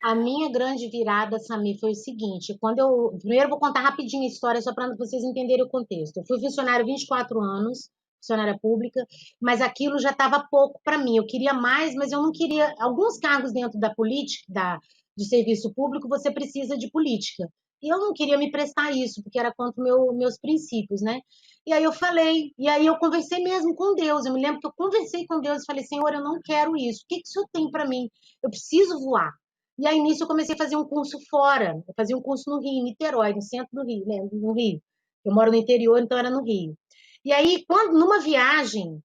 a minha grande virada, Samir, foi o seguinte: primeiro eu vou contar rapidinho a história, só para vocês entenderem o contexto. Eu fui funcionária 24 anos, funcionária pública, mas aquilo já estava pouco para mim. Eu queria mais, mas eu não queria. Alguns cargos dentro da política, de serviço público, você precisa de política. E eu não queria me prestar a isso, porque era contra meus princípios, né? E aí eu falei, e aí eu conversei mesmo com Deus. Eu me lembro que eu conversei com Deus e falei: Senhor, eu não quero isso. O que que o Senhor tem para mim? Eu preciso voar. E aí, nisso, eu comecei a fazer um curso fora. Eu fazia um curso no Rio, em Niterói, no centro do Rio, né? No Rio. Eu moro no interior, então era no Rio. E aí, numa viagem,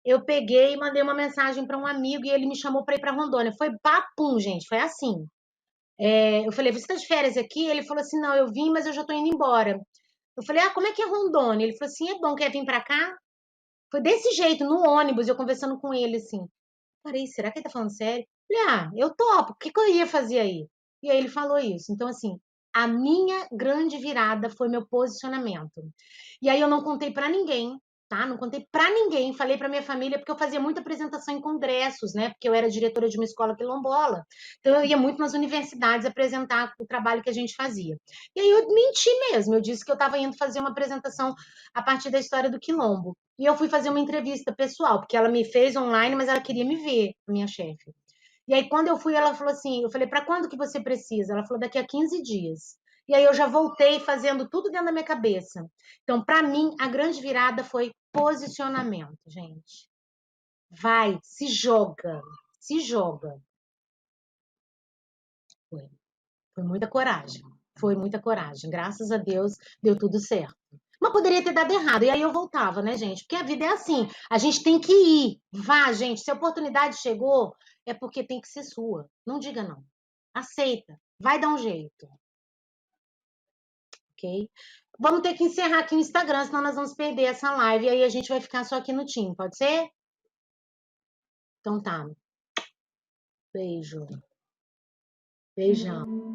eu peguei e mandei uma mensagem para um amigo e ele me chamou para ir para Rondônia. Foi papum, gente, foi assim. Eu falei: você está de férias aqui? Ele falou assim: não, eu vim, mas eu já estou indo embora. Eu falei: ah, como é que é Rondônia? Ele falou assim: é bom, quer vir para cá? Foi desse jeito, no ônibus, eu conversando com ele, assim. Parei, será que ele tá falando sério? Falei, ah, eu topo, o que que eu ia fazer aí? E aí ele falou isso. Então, assim, a minha grande virada foi meu posicionamento. E aí eu não contei pra ninguém, tá? Não contei pra ninguém, falei pra minha família, porque eu fazia muita apresentação em congressos, né? Porque eu era diretora de uma escola quilombola. Então eu ia muito nas universidades apresentar o trabalho que a gente fazia. E aí eu menti mesmo, eu disse que eu estava indo fazer uma apresentação a partir da história do quilombo. E eu fui fazer uma entrevista pessoal, porque ela me fez online, mas ela queria me ver, a minha chefe. E aí, quando eu fui, ela falou assim: eu falei, para quando que você precisa? Ela falou, daqui a 15 dias. E aí, eu já voltei fazendo tudo dentro da minha cabeça. Então, para mim, a grande virada foi posicionamento, gente. Vai, se joga, se joga. Foi, foi muita coragem. Foi muita coragem. Graças a Deus, deu tudo certo. Mas poderia ter dado errado. E aí eu voltava, né, gente? Porque a vida é assim. A gente tem que ir. Vá, gente. Se a oportunidade chegou, é porque tem que ser sua. Não diga não. Aceita. Vai dar um jeito. Ok? Vamos ter que encerrar aqui o Instagram, senão nós vamos perder essa live. E aí a gente vai ficar só aqui no Team. Pode ser? Então tá. Beijo. Beijão.